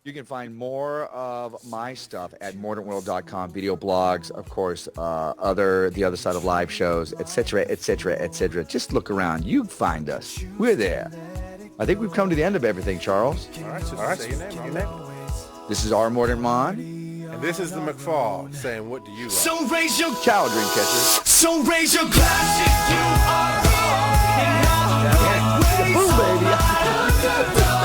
you can find more of my stuff at mordantworld.com, video blogs, of course, the other side of live shows, etc., etc., etc. Just look around. You find us. We're there. I think we've come to the end of everything, Charles. All right, so say your name. This is our Mordant Mon. And this is the McFall saying, what do you like? So raise your Ciao, dream catchers. So raise your glass if you are wrong, and now Boom, baby.